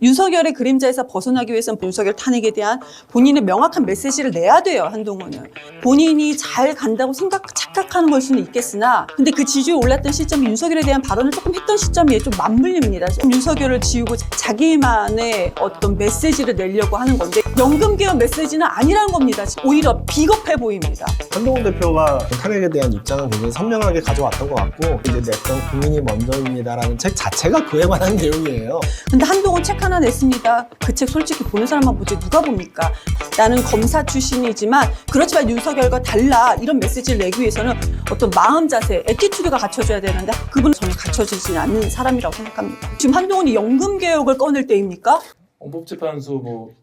윤석열의 그림자에서 벗어나기 위해서는 윤석열 탄핵에 대한 본인의 명확한 메시지를 내야 돼요. 한동훈은 본인이 잘 간다고 착각하는 걸 수는 있겠으나, 근데 그 지지율이 올랐던 시점이 윤석열에 대한 발언을 조금 했던 시점이 좀 맞물립니다. 윤석열을 지우고 자기만의 어떤 메시지를 내려고 하는 건데, 연금개혁 메시지는 아니라는 겁니다. 오히려 비겁해 보입니다. 한동훈 대표가 탄핵에 대한 입장은 굉장히 선명하게 가져왔던 것 같고, 이제 냈던 국민이 먼저입니다라는 책 자체가 그에 관한 내용이에요. 근데 한동훈 책 하나 냈습니다. 그 책 솔직히 보는 사람만 보지 누가 봅니까? 나는 검사 출신이지만 그렇지만 윤석열과 달라, 이런 메시지를 내기 위해서는 어떤 마음 자세, 애티튜드가 갖춰져야 되는데 그분은 전혀 갖춰지지 않는 사람이라고 생각합니다. 지금 한동훈이 연금개혁을 꺼낼 때입니까? 헌법재판소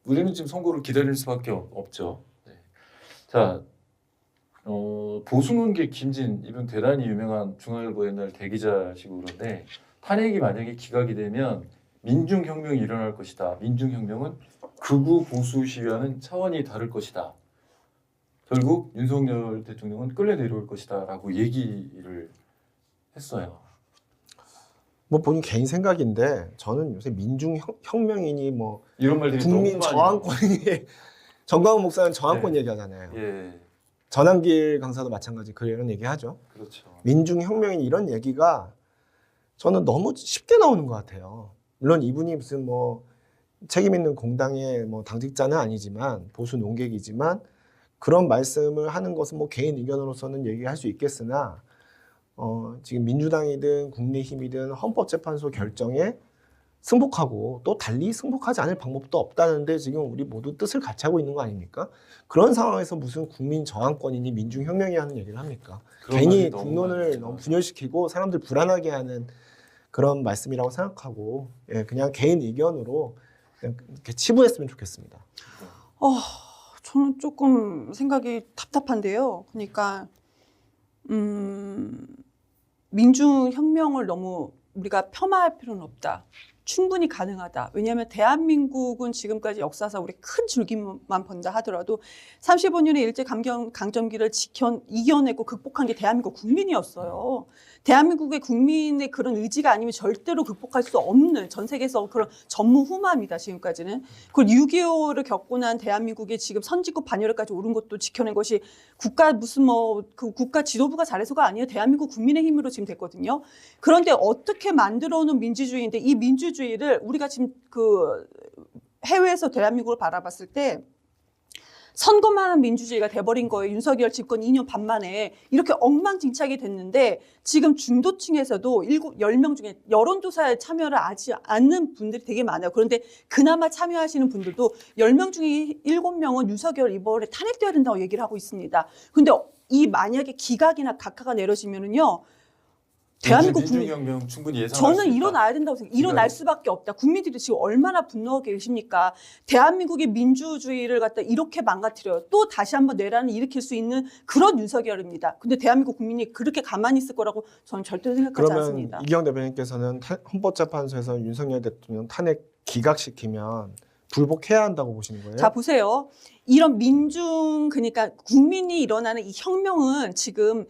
우리는 지금 선고를 기다릴 수밖에 없죠. 네. 자, 보수논객 김진, 이분 대단히 유명한 중앙일보 옛날 대기자시고 그런데, 탄핵이 만약에 기각이 되면 민중혁명이 일어날 것이다. 민중혁명은 극우 보수 시위와는 차원이 다를 것이다. 결국 윤석열 대통령은 끌려 내려올 것이다 라고 얘기를 했어요. 뭐 본인 개인 생각인데, 저는 요새 민중혁명이니 뭐 이런 말들이 국민 너무 많이 저항권이 정광훈 목사는 저항권 네. 얘기하잖아요. 예, 전한길 강사도 마찬가지 그런 얘기하죠. 그렇죠. 민중혁명이니 이런 얘기가 저는 너무 쉽게 나오는 것 같아요. 물론 이분이 무슨 뭐 책임 있는 공당의 뭐 당직자는 아니지만 보수 논객이지만, 그런 말씀을 하는 것은 뭐 개인 의견으로서는 얘기할 수 있겠으나, 지금 민주당이든 국민의힘이든 헌법재판소 결정에 승복하고 또 달리 승복하지 않을 방법도 없다는데, 지금 우리 모두 뜻을 같이 하고 있는 거 아닙니까? 그런 상황에서 무슨 국민 저항권이니 민중혁명이 하는 얘기를 합니까? 괜히 국론을 너무 분열시키고 사람들 불안하게 하는 그런 말씀이라고 생각하고, 예, 그냥 개인 의견으로 그냥 이렇게 치부했으면 좋겠습니다. 저는 조금 생각이 답답한데요. 그러니까 민중혁명을 너무 우리가 폄하할 필요는 없다. 충분히 가능하다. 왜냐하면 대한민국은 지금까지 역사상 우리 큰 줄기만 번다 하더라도 35년의 일제강점기를 이겨내고 극복한 게 대한민국 국민이었어요. 대한민국의 국민의 그런 의지가 아니면 절대로 극복할 수 없는, 전 세계에서 그런 전무후무합니다. 지금까지는. 그걸 6.25를 겪고 난 대한민국이 지금 선진국 반열에까지 오른 것도 지켜낸 것이 그 국가 지도부가 잘해서가 아니에요. 대한민국 국민의 힘으로 지금 됐거든요. 그런데 어떻게 만들어놓은 민주주의인데, 이 민주주의를 우리가 지금 그 해외에서 대한민국을 바라봤을 때 선거만 한 민주주의가 돼버린 거예요. 윤석열 집권 2년 반 만에 이렇게 엉망진창이 됐는데, 지금 중도층에서도 10명 중에 여론조사에 참여를 하지 않는 분들이 되게 많아요. 그런데 그나마 참여하시는 분들도 10명 중에 7명은 윤석열 이번에 탄핵돼야 된다고 얘기를 하고 있습니다. 근데 이 만약에 기각이나 각하가 내려지면은요, 대한민국 민중혁명 충분히 예상할 수 저는 있다. 일어나야 된다고 생각해요. 일어날 수밖에 없다. 국민들이 지금 얼마나 분노하고 계십니까? 대한민국의 민주주의를 갖다 이렇게 망가뜨려요. 또 다시 한번 내란을 일으킬 수 있는 그런 윤석열입니다. 근데 대한민국 국민이 그렇게 가만히 있을 거라고 저는 절대 생각하지 않습니다. 그러면 이경 대변인께서는 헌법재판소에서 윤석열 대통령 탄핵 기각시키면 불복해야 한다고 보시는 거예요? 자, 보세요. 이런 그러니까 국민이 일어나는 이 혁명은 지금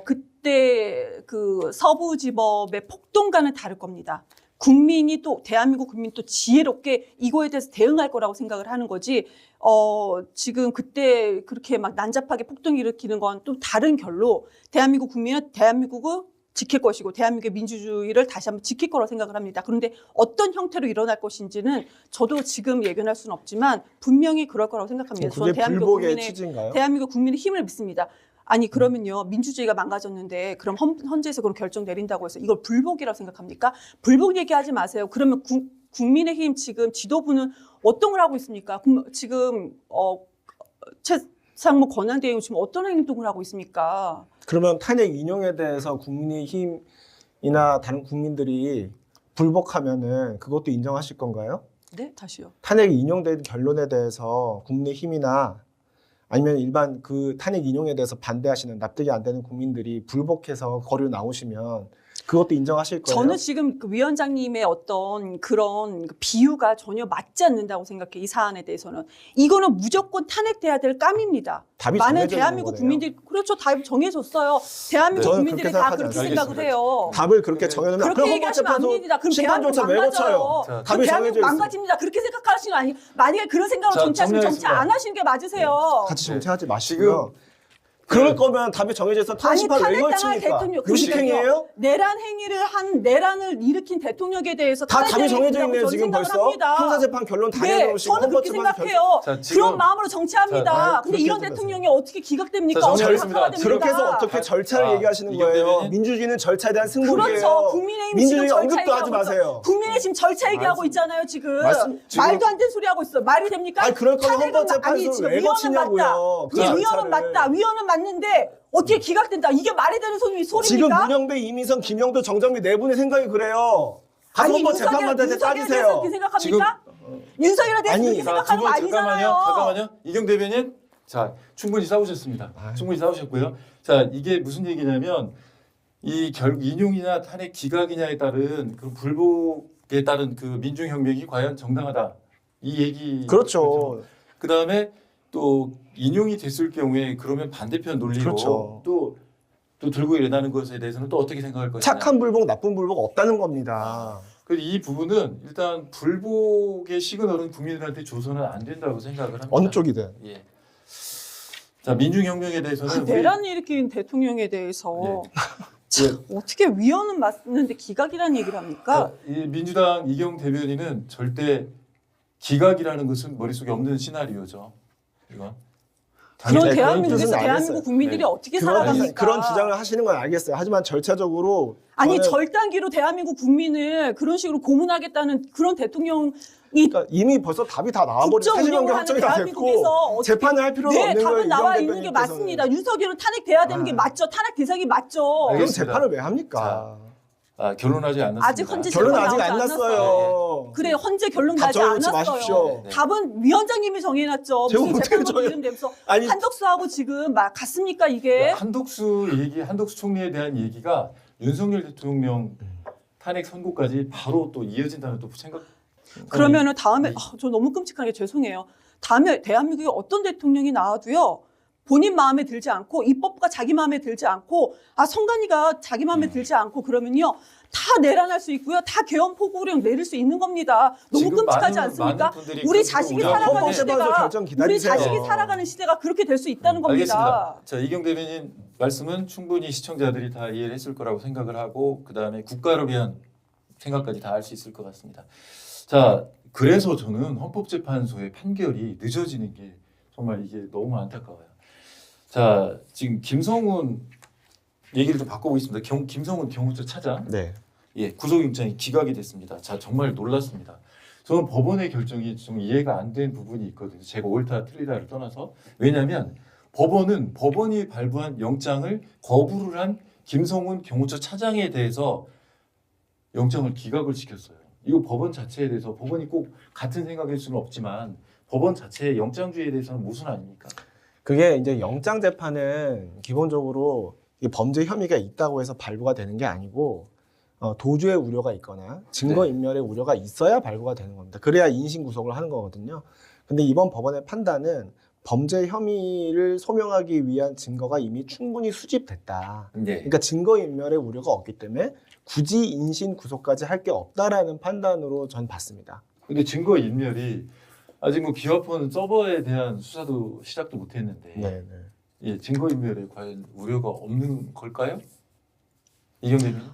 그때 그 서부지법의 폭동과는 다를 겁니다. 국민이 또 대한민국 국민이 또 지혜롭게 이거에 대해서 대응할 거라고 생각을 하는 거지. 지금 그때 그렇게 막 난잡하게 폭동 일으키는 건 또 다른 결로, 대한민국 국민은 대한민국을 지킬 것이고 대한민국의 민주주의를 다시 한번 지킬 거라고 생각을 합니다. 그런데 어떤 형태로 일어날 것인지는 저도 지금 예견할 수는 없지만 분명히 그럴 거라고 생각합니다. 그게 저는 불복의 취지인가요? 대한민국 국민의 힘을 믿습니다. 아니 그러면요, 민주주의가 망가졌는데 그럼 헌재에서 그런 결정 내린다고 해서 이걸 불복이라고 생각합니까? 불복 얘기하지 마세요. 그러면 국민의힘 지금 지도부는 어떤 걸 하고 있습니까? 지금 최상무 권한대행 지금 어떤 행동을 하고 있습니까? 그러면 탄핵 인용에 대해서 국민의힘이나 다른 국민들이 불복하면은 그것도 인정하실 건가요? 네, 다시요. 탄핵 인용된 결론에 대해서 국민의힘이나 아니면 일반 그 탄핵 인용에 대해서 반대하시는, 납득이 안 되는 국민들이 불복해서 거리로 나오시면 그것도 인정하실 거예요? 저는 지금 그 위원장님의 어떤 그런 그 비유가 전혀 맞지 않는다고 생각해요. 이 사안에 대해서는. 이거는 무조건 탄핵돼야 될 깜입니다. 답이 많은 정해져 대한민국 있는 거네요. 국민들이 그렇죠. 답이 정해졌어요. 대한민국 저는 국민들이 그렇게 다 생각하지 그렇게 않습니다. 생각을 해요. 답을 그렇게 정해놓으면 그렇게 그럼 얘기하시면 안 헌법재판소 됩니다. 그럼 심판조차 왜 대한민국 거쳐요? 망가져요. 자, 답이 그럼 대한민국 정해져 있어요. 망가집니다. 그렇게 생각하시는 거 아니? 만약에 그런 생각으로 자, 정치하시면 정치 정리하겠습니다. 안 하시는 게 맞으세요. 같이 정치하지 마시고요. 지금 그럴 거면 답이 정해져 있어 아니 탄핵판 왜 탄핵당할 걸칩니까? 대통령 의식행위예요? 내란 행위를 한 내란을 일으킨 대통령에 대해서 다 답이 탄핵해야 정해져 된다고 있네요 저는 지금 생각을 벌써. 합니다. 형사재판 결론 다 네, 내놓으시고 저는 그렇게 헌법재판소 생각해요. 자, 지금- 그런 마음으로 정치합니다. 자, 근데 그렇게 이런 해주세요. 대통령이 어떻게 기각됩니까? 자, 어떻게 정리하겠습니다. 사과가 됩니까? 그렇게 해서 어떻게 절차를 자, 얘기하시는 이경대 거예요? 의원님. 민주주의는 절차에 대한 승복이에요. 그렇죠. 국민의힘 민주주의 지금 절차 언급도 하지 얘기하고 마세요. 있어. 국민의힘 절차 얘기하고 말씀- 있잖아요 지금. 지금- 말도 안 되는 소리 하고 있어. 말이 됩니까? 아니 그럴 거면 탄핵은 헌법재판소 지금 왜 위헌은 거치냐고요. 맞다. 그 예, 절차를. 위헌은 맞다. 위헌은 맞는데 어떻게 기각된다. 이게 말이 되는 소리입니까? 지금 문영배, 이민석, 김영도, 정정미 네 분의 생각이 그래요. 가서 아니 헌법재판관한테 윤석열에 대해서 따지세요. 그렇게 생각합니까? 윤석열에 대해서 아니, 그렇게 자, 생각하는 거 아니잖아요. 잠깐만요. 이경 대변인, 자 충분히 싸우셨습니다. 아유. 충분히 싸우셨고요. 자 이게 무슨 얘기냐면 이 인용이나 탄핵 기각이냐에 따른 그 불복에 따른 그 민중혁명이 과연 정당하다 이 얘기. 그렇죠. 그 다음에 또 인용이 됐을 경우에 그러면 반대편 논리로 그렇죠. 또 들고 일어나는 것에 대해서는 또 어떻게 생각할 것이냐. 착한 불복, 나쁜 불복 없다는 겁니다. 그래서 이 부분은 일단 불복의 시그널은 국민들한테 줘서는 안 된다고 생각을 합니다. 어느 쪽이든. 예. 자 민중혁명에 대해서는 우리- 내란 일으킨 대통령에 대해서 예. 어떻게 위헌은 맞는데 기각이라는 얘기를 합니까? 자, 이 민주당 이경 대변인은 절대 기각이라는 것은 머릿속에 없는 시나리오죠. 이건 그런 네, 대한민국에서 그런 뜻은 대한민국 알겠어요. 국민들이 네. 어떻게 살아갑니까? 그런 주장을 하시는 건 알겠어요. 하지만 절차적으로 아니 저는 절단기로 대한민국 국민을 그런 식으로 고문하겠다는 그런 대통령이 그러니까 이미 벌써 답이 다 나와버린 국정 사실관계 운영을 하는 확정이 다 대한민국에서 됐고 어떻게 재판을 할 필요가 네, 없는 거예요. 답은 나와 이경 있는 게 대변인께서는. 맞습니다. 윤석열은 탄핵돼야 되는 게 아. 맞죠. 탄핵 대상이 맞죠. 그럼 알겠습니다. 재판을 왜 합니까? 결론하지 않았습니다. 아직 헌재 결론 재판 아직 나오지 안 않았어요. 났어요. 그래 헌재 결론 답 나지 정해놓지 않았어요. 마십시오. 네. 답은 위원장님이 정해놨죠. 제가 무슨 어떻게 재판관 정해- 이름 대면서 아니 한덕수하고 지금 막 같습니까 이게? 한덕수 총리에 대한 얘기가 윤석열 대통령 탄핵 선고까지 바로 또 이어진다는 또 생각. 그러면은 다음에 네. 저 너무 끔찍하게 죄송해요. 다음에 대한민국에 어떤 대통령이 나와도요. 본인 마음에 들지 않고 입법부가 자기 마음에 들지 않고 선관위가 자기 마음에 들지 않고 그러면요. 다 내란할 수 있고요. 다 개헌 포고령 내릴 수 있는 겁니다. 너무 지금 끔찍하지 많은 않습니까? 분들이 우리 그렇게 자식이 우려하고 살아가는 있는데 헌재판소 시대가 결정 우리 기다리세요. 자식이 살아가는 시대가 그렇게 될 수 있다는 겁니다. 알겠습니다. 자 이경 대변인 말씀은 충분히 시청자들이 다 이해를 했을 거라고 생각을 하고 그 다음에 국가를 위한 생각까지 다 할 수 있을 것 같습니다. 자 그래서 저는 헌법재판소의 판결이 늦어지는 게 정말 이게 너무 안타까워요. 자 지금 김성훈 얘기를 좀 바꿔보겠습니다. 김성훈 경호처 차장 네. 예, 구속영장이 기각이 됐습니다. 자, 정말 놀랐습니다. 저는 법원의 결정이 좀 이해가 안 된 부분이 있거든요. 제가 옳다 틀리다를 떠나서. 왜냐하면 법원이 발부한 영장을 거부를 한 김성훈 경호처 차장에 대해서 영장을 기각을 시켰어요. 이거 법원 자체에 대해서 법원이 꼭 같은 생각일 수는 없지만 법원 자체의 영장주의에 대해서는 모순 아닙니까? 그게 이제 영장 재판은 기본적으로 이 범죄 혐의가 있다고 해서 발부가 되는 게 아니고 도주의 우려가 있거나 증거 인멸의 우려가 있어야 발부가 되는 겁니다. 그래야 인신 구속을 하는 거거든요. 근데 이번 법원의 판단은 범죄 혐의를 소명하기 위한 증거가 이미 충분히 수집됐다. 네. 그러니까 증거 인멸의 우려가 없기 때문에 굳이 인신 구속까지 할 게 없다라는 판단으로 전 봤습니다. 근데 증거 인멸이 아직 뭐 기화폰 서버에 대한 수사도 시작도 못했는데 네. 예, 증거인멸에 과연 우려가 없는 걸까요? 이경 대변인?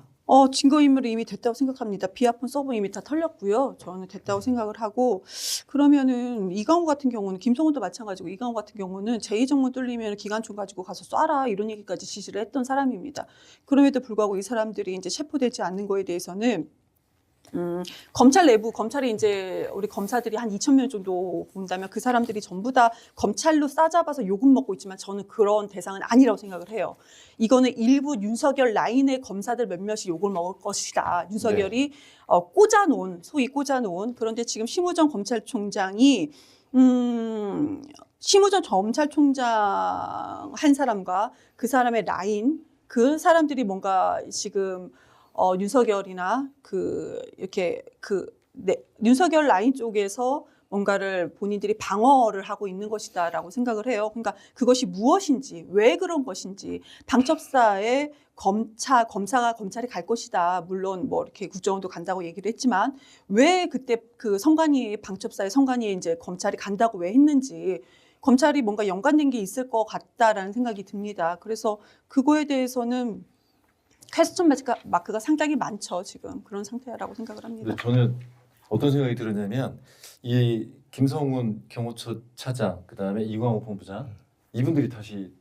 증거인멸이 이미 됐다고 생각합니다. 비아폰 서버 이미 다 털렸고요. 저는 됐다고 생각을 하고 그러면은 이강호 같은 경우는 김성훈도 마찬가지고 이강호 같은 경우는 제2정문 뚫리면 기관총 가지고 가서 쏴라 이런 얘기까지 지시를 했던 사람입니다. 그럼에도 불구하고 이 사람들이 이제 체포되지 않는 거에 대해서는 검찰 내부 검찰이 이제 우리 검사들이 한 2,000명 정도 본다면 그 사람들이 전부 다 검찰로 싸잡아서 욕은 먹고 있지만 저는 그런 대상은 아니라고 생각을 해요. 이거는 일부 윤석열 라인의 검사들 몇몇이 욕을 먹을 것이다. 윤석열이 소위 꽂아놓은 그런데 지금 심우정 검찰총장이 심우정 검찰총장 한 사람과 그 사람의 라인 그 사람들이 뭔가 지금 윤석열이나 이렇게 윤석열 라인 쪽에서 뭔가를 본인들이 방어를 하고 있는 것이다라고 생각을 해요. 그러니까 그것이 무엇인지, 왜 그런 것인지, 방첩사에 검찰이 갈 것이다. 물론 뭐 이렇게 국정원도 간다고 얘기를 했지만 왜 그때 그 방첩사의 성관이에 이제 검찰이 간다고 왜 했는지, 검찰이 뭔가 연관된 게 있을 것 같다라는 생각이 듭니다. 그래서 그거에 대해서는 퀘스천 마크가 상당히 많죠. 지금 그런 상태라고 생각을 합니다. 근데 저는 어떤 생각이 들었냐면 이 김성훈 경호처 차장, 그다음에 이광호 본부장 이분들이 다시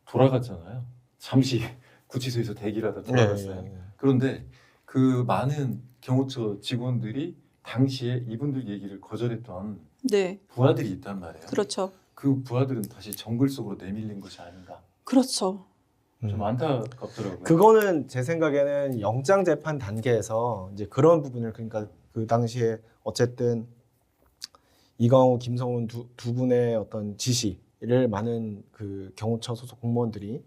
돌아갔잖아요. 잠시 구치소에서 대기를 하다 돌아갔어요. 그런데 그 많은 경호처 직원들이 당시에 이분들 얘기를 거절했던 네, 부하들이 있단 말이에요. 그렇죠. 그 부하들은 다시 정글 속으로 내밀린 것이 아닌가. 그렇죠. 좀 안타깝더라고요. 그거는 제 생각에는 영장 재판 단계에서 이제 그런 부분을, 그러니까 그 당시에 어쨌든 이광호, 김성훈 두 분의 어떤 지시를 많은 그 경호처 소속 공무원들이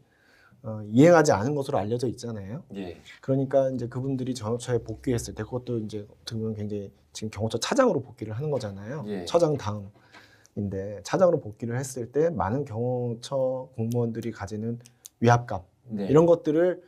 이행하지 않은 것으로 알려져 있잖아요. 예. 그러니까 이제 그분들이 경호처에 복귀했을 때, 그것도 이제 어떻게 보면 굉장히 지금 경호처 차장으로 복귀를 하는 거잖아요. 예. 처장 다음인데 차장으로 복귀를 했을 때 많은 경호처 공무원들이 가지는 위압감, 네. 이런 것들을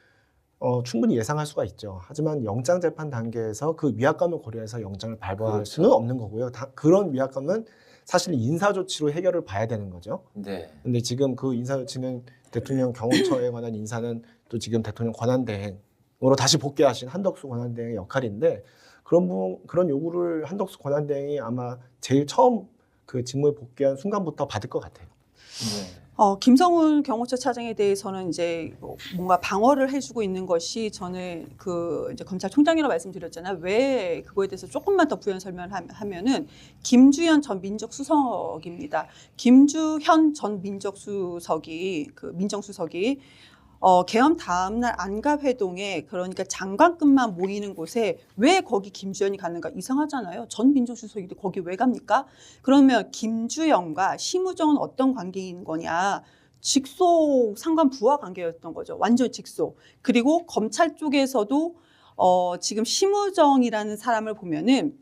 충분히 예상할 수가 있죠. 하지만 영장 재판 단계에서 그 위압감을 고려해서 영장을 발부할 그렇죠. 수는 없는 거고요. 그런 위압감은 사실 인사 조치로 해결을 봐야 되는 거죠. 네. 근데 지금 그 인사 조치는 대통령 경호처에 관한 인사는 또 지금 대통령 권한대행으로 다시 복귀하신 한덕수 권한대행의 역할인데, 그런 요구를 한덕수 권한대행이 아마 제일 처음 그 직무에 복귀한 순간부터 받을 것 같아요. 네. 김성훈 경호처 차장에 대해서는 이제 뭔가 방어를 해주고 있는 것이, 저는 이제 검찰총장이라고 말씀드렸잖아요. 왜 그거에 대해서 조금만 더 부연 설명하면은 김주현 전 민정수석입니다. 김주현 전 민정수석이 계엄 다음날 안가회동에, 그러니까 장관급만 모이는 곳에 왜 거기 김주현이 가는가, 이상하잖아요. 전 민정수석이 거기 왜 갑니까? 그러면 김주현과 심우정은 어떤 관계인 거냐? 직속 상관 부하 관계였던 거죠. 완전 직속. 그리고 검찰 쪽에서도 지금 심우정이라는 사람을 보면은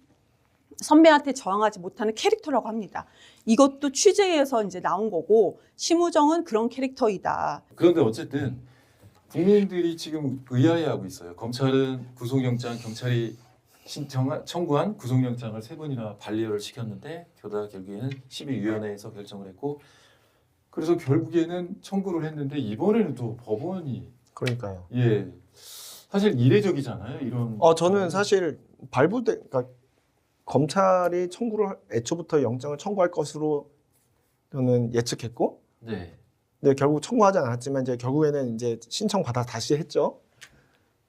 선배한테 저항하지 못하는 캐릭터라고 합니다. 이것도 취재에서 이제 나온 거고, 심우정은 그런 캐릭터이다. 그런데 어쨌든 국민들이 지금 의아해하고 있어요. 검찰은 구속영장, 경찰이 청구한 구속영장을 3번이나 반려를 시켰는데 게다가 결국에는 심의위원회에서 결정을 했고, 그래서 결국에는 청구를 했는데 이번에는 또 법원이, 그러니까요. 예, 사실 이례적이잖아요. 이런. 저는 사실 그러니까 검찰이 애초부터 영장을 청구할 것으로 저는 예측했고, 네. 근데 결국 청구하지 않았지만 이제 결국에는 이제 신청 받아 다시 했죠.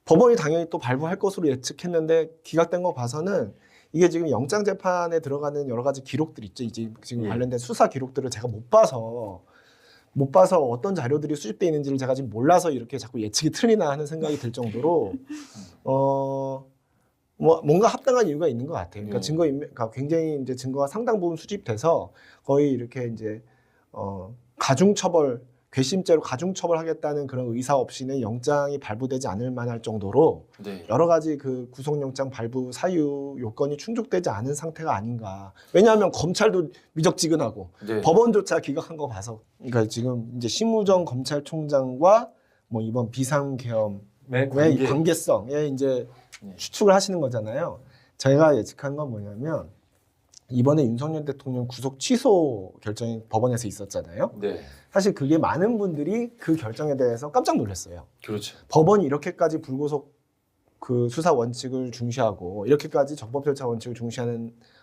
법원이 당연히 또 발부할 것으로 예측했는데 기각된 거 봐서는 이게 지금 영장 재판에 들어가는 여러 가지 기록들 있죠. 이제 지금 예. 관련된 관련된 수사 기록들을 제가 못 봐서 어떤 자료들이 수집돼 있는지를 제가 지금 몰라서 이렇게 자꾸 예측이 틀리나 하는 생각이 들 정도로 뭔가 합당한 이유가 있는 것 같아요. 그러니까 그러니까 굉장히 이제 증거가 상당 부분 수집돼서 거의 이렇게 이제 괘씸죄로 가중처벌하겠다는 그런 의사 없이는 영장이 발부되지 않을 만할 정도로 네. 여러 가지 그 구속영장 발부 사유 요건이 충족되지 않은 상태가 아닌가. 왜냐하면 검찰도 미적지근하고 네. 법원조차 기각한 거 봐서. 그러니까 지금 이제 심우정 검찰총장과 뭐 이번 비상계엄의 관계성에 이제 추측을 하시는 거잖아요. 제가 예측한 건 뭐냐면, 이번에 윤석열 대통령 구속 취소 결정이 법원에서 있었잖아요. 네. 사실 그게 많은 분들이 그 결정에 대해서 깜짝 놀랐어요. 그렇죠. 법원이 이렇게까지 불구속 그 수사 원칙을 중시하고 이렇게까지 적법 절차 원칙을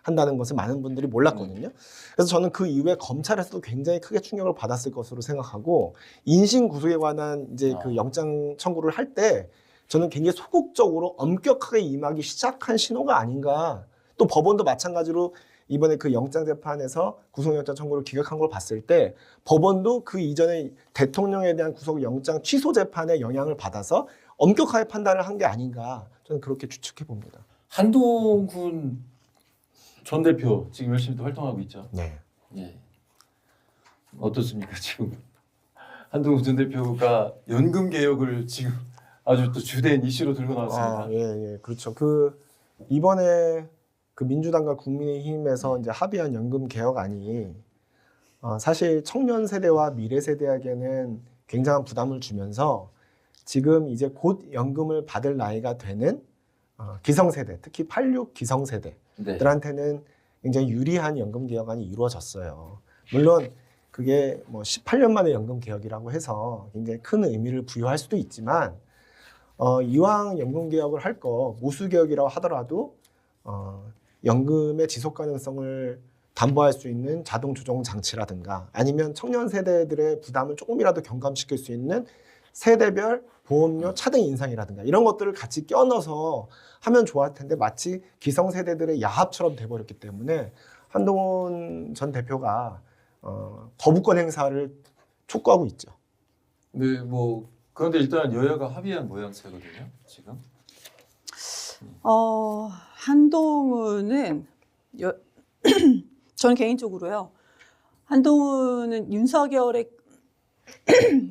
한다는 것을 많은 분들이 몰랐거든요. 그래서 저는 그 이후에 검찰에서도 굉장히 크게 충격을 받았을 것으로 생각하고, 인신 구속에 관한 이제 그 영장 청구를 할 때 저는 굉장히 소극적으로 엄격하게 임하기 시작한 신호가 아닌가. 또 법원도 마찬가지로 이번에 그 영장 재판에서 구속영장 청구를 기각한 걸 봤을 때 법원도 그 이전에 대통령에 대한 구속영장 취소 재판에 영향을 받아서 엄격하게 판단을 한 게 아닌가, 저는 그렇게 추측해 봅니다. 한동훈 전 대표 지금 열심히 또 활동하고 있죠. 네. 예. 어떻습니까 지금? 한동훈 전 대표가 연금 개혁을 지금 아주 또 주된 이슈로 들고 나왔습니다. 예, 그렇죠. 그 이번에 그 민주당과 국민의힘에서 이제 합의한 연금 개혁안이 사실 청년 세대와 미래 세대에게는 굉장한 부담을 주면서 지금 이제 곧 연금을 받을 나이가 되는 기성세대, 특히 86 기성세대들한테는 굉장히 유리한 연금 개혁안이 이루어졌어요. 물론 그게 뭐 18년 만에 연금 개혁이라고 해서 굉장히 큰 의미를 부여할 수도 있지만 이왕 연금 개혁을 할 거 모수 개혁이라고 하더라도 연금의 지속 가능성을 담보할 수 있는 자동 조정 장치라든가 아니면 청년 세대들의 부담을 조금이라도 경감시킬 수 있는 세대별 보험료 차등 인상이라든가 이런 것들을 같이 껴넣어서 하면 좋을 텐데 마치 기성세대들의 야합처럼 돼버렸기 때문에 한동훈 전 대표가 거부권 행사를 촉구하고 있죠. 네, 뭐 그런데 일단 여야가 합의한 모양새거든요. 지금. 한동훈은 저는 개인적으로요. 한동훈은 윤석열의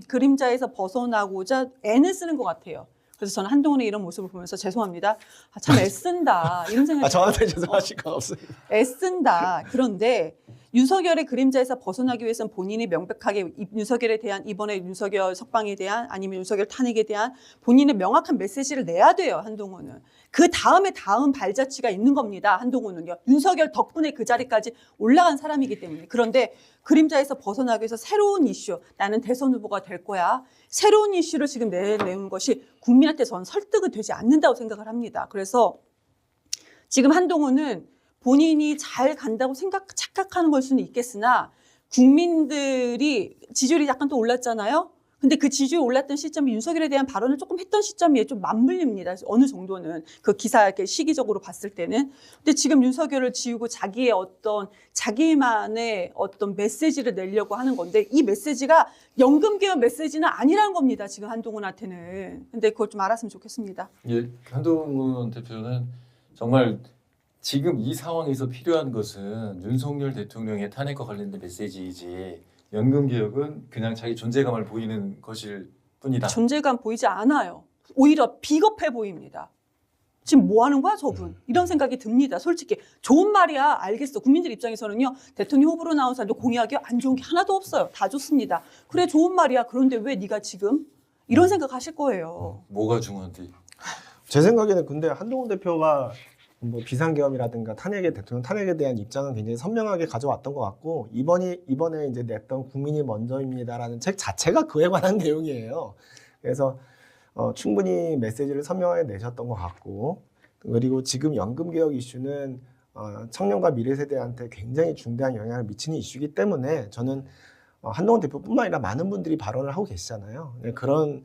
그림자에서 벗어나고자 애를 쓰는 것 같아요. 그래서 저는 한동훈의 이런 모습을 보면서 죄송합니다. 참 애쓴다 이런 생각이 저한테 죄송하실 건 없어요. 애쓴다. 그런데 윤석열의 그림자에서 벗어나기 위해서는 본인이 명백하게 윤석열에 대한 이번에 윤석열 석방에 대한 아니면 윤석열 탄핵에 대한 본인의 명확한 메시지를 내야 돼요. 한동훈은. 그 다음에 다음 발자취가 있는 겁니다. 한동훈은요. 윤석열 덕분에 그 자리까지 올라간 사람이기 때문에. 그런데 그림자에서 벗어나기 위해서 새로운 이슈, 나는 대선 후보가 될 거야. 새로운 이슈를 지금 내놓은 것이 국민한테 저는 설득이 되지 않는다고 생각을 합니다. 그래서 지금 한동훈은 본인이 잘 간다고 착각하는 걸 수는 있겠으나 국민들이 지지율이 약간 또 올랐잖아요. 근데 그 지지율이 올랐던 시점이 윤석열에 대한 발언을 조금 했던 시점이 좀 맞물립니다. 어느 정도는 그 기사 이렇게 시기적으로 봤을 때는. 근데 지금 윤석열을 지우고 자기의 자기만의 어떤 메시지를 내려고 하는 건데 이 메시지가 연금 개혁 메시지는 아니라는 겁니다. 지금 한동훈한테는. 근데 그걸 좀 알았으면 좋겠습니다. 예, 한동훈 대표는 정말 지금 이 상황에서 필요한 것은 윤석열 대통령의 탄핵과 관련된 메시지이지 연금 개혁은 그냥 자기 존재감을 보이는 것일 뿐이다. 존재감 보이지 않아요. 오히려 비겁해 보입니다. 지금 뭐 하는 거야 저분? 이런 생각이 듭니다. 솔직히 좋은 말이야 알겠어. 국민들 입장에서는요. 대통령 후보로 나온 사람도 공약이 안 좋은 게 하나도 없어요. 다 좋습니다. 그래 좋은 말이야. 그런데 왜 네가 지금? 이런 생각 하실 거예요. 뭐가 중요한데? 제 생각에는 근데 한동훈 대표가 뭐 비상계엄이라든가 대통령 탄핵에 대한 입장은 굉장히 선명하게 가져왔던 것 같고 이번에 이제 냈던 국민이 먼저입니다라는 책 자체가 그에 관한 내용이에요. 그래서 충분히 메시지를 선명하게 내셨던 것 같고 그리고 지금 연금 개혁 이슈는 청년과 미래 세대한테 굉장히 중대한 영향을 미치는 이슈이기 때문에 저는 한동훈 대표뿐만 아니라 많은 분들이 발언을 하고 계시잖아요. 그런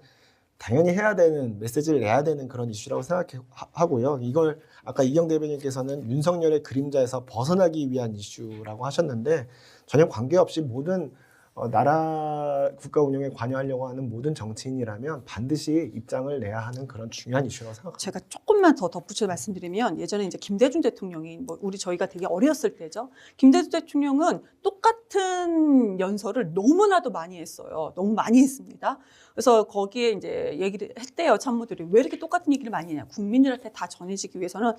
당연히 해야 되는 메시지를 내야 되는 그런 이슈라고 생각하고요. 이걸 아까 이경 대변인께서는 윤석열의 그림자에서 벗어나기 위한 이슈라고 하셨는데 전혀 관계없이 모든 나라 국가 운영에 관여하려고 하는 모든 정치인이라면 반드시 입장을 내야 하는 그런 중요한 이슈라고 생각합니다. 제가 조금만 더 덧붙여 말씀드리면 예전에 이제 김대중 대통령이 저희가 되게 어렸을 때죠. 김대중 대통령은 똑같은 연설을 너무나도 많이 했어요. 너무 많이 했습니다. 그래서 거기에 이제 얘기를 했대요. 참모들이 왜 이렇게 똑같은 얘기를 많이 했냐. 국민들한테 다 전해지기 위해서는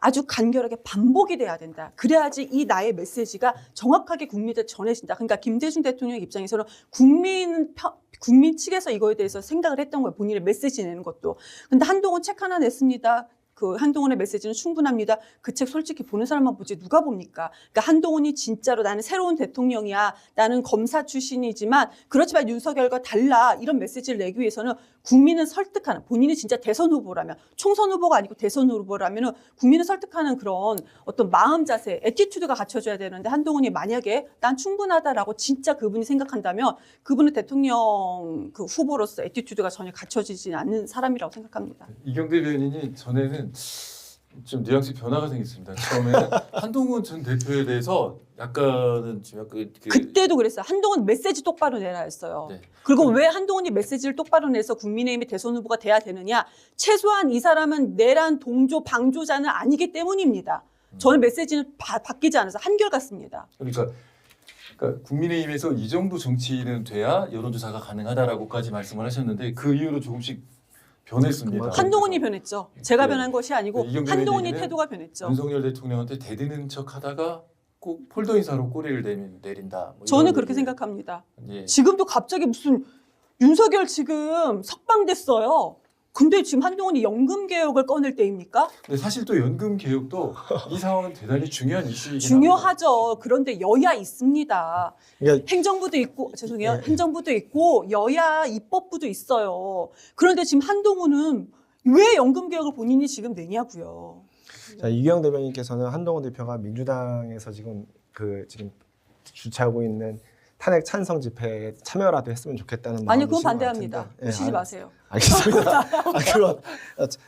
아주 간결하게 반복이 돼야 된다. 그래야지 이 나의 메시지가 정확하게 국민한테 전해진다. 그러니까 김대중 대통령 입장에서는 국민 측에서 이거에 대해서 생각을 했던 거예요. 본인의 메시지 내는 것도. 근데 한동훈 책 하나 냈습니다. 그 한동훈의 메시지는 충분합니다. 그 책 솔직히 보는 사람만 보지 누가 봅니까? 그러니까 한동훈이 진짜로 나는 새로운 대통령이야. 나는 검사 출신이지만 그렇지만 윤석열과 달라. 이런 메시지를 내기 위해서는 국민을 설득하는 본인이 진짜 대선 후보라면 총선 후보가 아니고 대선 후보라면 국민을 설득하는 그런 어떤 마음 자세, 애티튜드가 갖춰져야 되는데 한동훈이 만약에 난 충분하다라고 진짜 그분이 생각한다면 그분은 대통령 그 후보로서 애티튜드가 전혀 갖춰지지 않는 사람이라고 생각합니다. 이경 대변인이 전에는 좀 뉘앙스 변화가 생겼습니다. 처음에는 한동훈 전 대표에 대해서 약간은 좀 약간 그때도 그랬어요. 한동훈 메시지 똑바로 내라 했어요. 네. 그리고 왜 한동훈이 메시지를 똑바로 내서 국민의힘의 대선 후보가 돼야 되느냐? 최소한 이 사람은 내란 동조 방조자는 아니기 때문입니다. 저는 메시지는 바뀌지 않아서 한결같습니다. 그러니까 국민의힘에서 이 정도 정치인은 돼야 여론조사가 가능하다라고까지 말씀을 하셨는데 그 이후로 조금씩 변했습니다. 한동훈이 변했죠. 제가 네. 변한 것이 아니고 이경규 한동훈이 얘기는 태도가 변했죠. 윤석열 대통령한테 대드는 척하다가 꼭 폴더 인사로 꼬리를 내린다. 뭐 저는 이런 그렇게 얘기. 생각합니다. 예. 지금도 갑자기 무슨 윤석열 지금 석방됐어요. 근데 지금 한동훈이 연금 개혁을 꺼낼 때입니까? 근데 사실 또 연금 개혁도 이 상황은 대단히 중요한 이슈이긴 합니다. 중요하죠. 그런데 여야 있습니다. 그러니까 행정부도 있고 죄송해요. 네. 행정부도 있고 여야 입법부도 있어요. 그런데 지금 한동훈은 왜 연금 개혁을 본인이 지금 내냐고요. 자, 이기영 대변인께서는 한동훈 대표가 민주당에서 지금 주최하고 있는 탄핵 찬성 집회에 참여라도 했으면 좋겠다는 마음이 아니 그건 있으신 것 반대합니다. 같은데. 오시지 마세요. 알겠습니다. 그건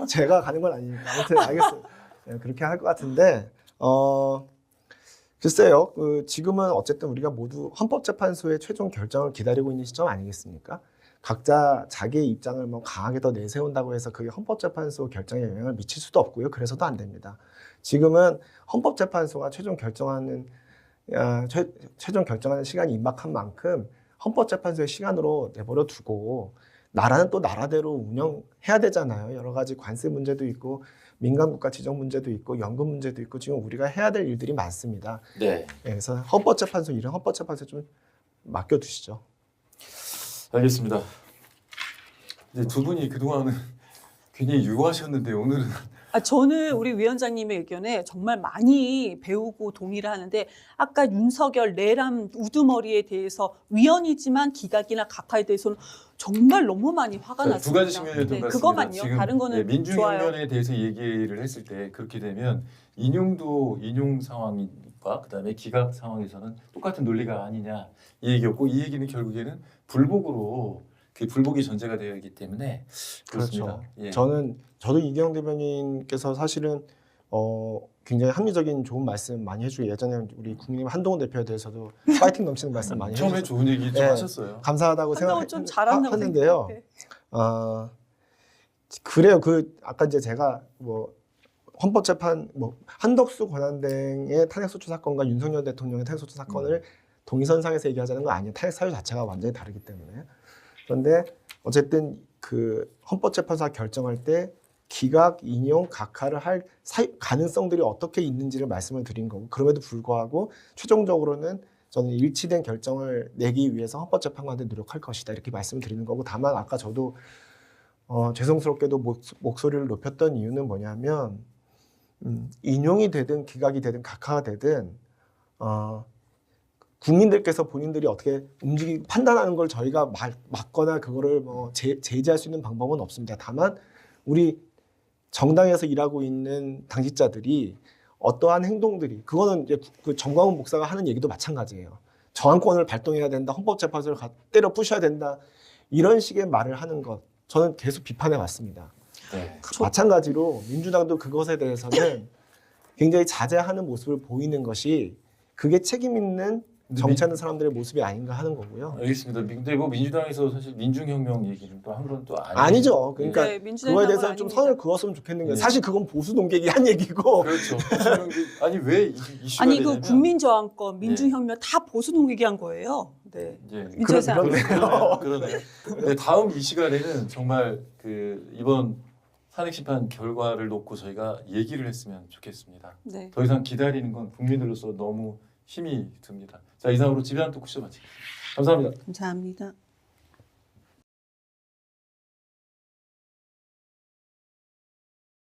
제가 가는 건 아니니까 아무튼 알겠습니다. 네, 그렇게 할 것 같은데 글쎄요. 지금은 어쨌든 우리가 모두 헌법재판소의 최종 결정을 기다리고 있는 시점 아니겠습니까? 각자 자기의 입장을 뭐 강하게 더 내세운다고 해서 그게 헌법재판소 결정에 영향을 미칠 수도 없고요. 그래서도 안 됩니다. 지금은 헌법재판소가 최종 결정하는 시간이 임박한 만큼 헌법재판소의 시간으로 내버려 두고 나라는 또 나라대로 운영해야 되잖아요. 여러 가지 관세 문제도 있고 민간국가 지정 문제도 있고 연금 문제도 있고 지금 우리가 해야 될 일들이 많습니다. 네. 그래서 헌법재판소 일은 헌법재판소에 좀 맡겨두시죠. 알겠습니다. 이제 두 분이 그동안은 굉장히 유하셨는데 오늘은 저는 우리 위원장님의 의견에 정말 많이 배우고 동의를 하는데 아까 윤석열 내람 우두머리에 대해서 위헌이지만 기각이나 각하에 대해서는 정말 너무 많이 화가 두 났습니다. 가지 측면이었던 것 같습니다. 그거만요. 지금 다른 거는 민중혁명에 좋아요. 대해서 얘기를 했을 때 그렇게 되면 인용 상황과 그다음에 기각 상황에서는 똑같은 논리가 아니냐 이 얘기였고 이 얘기는 결국에는 불복으로 그 불복이 전제가 되어 있기 때문에 그렇습니다. 그렇죠. 예. 저도 이기영 대변인께서 사실은 굉장히 합리적인 좋은 말씀 많이 해주고 예전에 우리 국민의힘 한동훈 대표에 대해서도 파이팅 넘치는 말씀 많이 처음에 해주셔서 좋은 얘기 좀 네. 하셨어요. 감사하다고 한동훈 좀 잘한다고 생각했는데요. 생각해. 그래요. 아까 이제 제가 뭐 헌법재판 한덕수 권한대행의 탄핵소추 사건과 윤석열 대통령의 탄핵소추 사건을 동일선상에서 얘기하자는 거 아니에요. 탄핵 사유 자체가 완전히 다르기 때문에. 그런데 어쨌든 그 헌법재판소가 결정할 때 기각, 인용, 각하를 할 가능성들이 어떻게 있는지를 말씀을 드린 거고 그럼에도 불구하고 최종적으로는 저는 일치된 결정을 내기 위해서 헌법재판관한테 노력할 것이다 이렇게 말씀을 드리는 거고 다만 아까 저도 죄송스럽게도 목소리를 높였던 이유는 뭐냐면 인용이 되든 기각이 되든 각하가 되든 국민들께서 본인들이 어떻게 판단하는 걸 저희가 막거나 그거를 제지할 수 있는 방법은 없습니다. 다만 우리 정당에서 일하고 있는 당직자들이 어떠한 행동들이 그거는 이제 그 정광훈 목사가 하는 얘기도 마찬가지예요. 저항권을 발동해야 된다. 헌법재판소를 때려 부셔야 된다. 이런 식의 말을 하는 것 저는 계속 비판해 왔습니다. 네. 마찬가지로 민주당도 그것에 대해서는 굉장히 자제하는 모습을 보이는 것이 그게 책임 있는 정치하는 사람들의 모습이 아닌가 하는 거고요. 알겠습니다. 근데 뭐 민주당에서 사실 민중혁명 얘기는 또 한 건 또 아니죠. 그러니까 네, 민주당이 그거에 한 대해서 건 좀 아닙니다. 선을 그었으면 좋겠는 게 네. 사실 그건 보수 농객이 한 얘기고 그렇죠. 아니 왜 이슈가 아니 되냐면 그 국민저항권, 민중혁명 다 보수 농객이 한 거예요. 네. 예. 민주에서 안 그러네요. 네, 다음 이 시간에는 정말 그 이번 탄핵 심판 결과를 놓고 저희가 얘기를 했으면 좋겠습니다. 네. 더 이상 기다리는 건 국민들로서 너무 힘이 듭니다. 자, 이상으로 지배한 토크쇼 마치겠습니다. 감사합니다. 감사합니다.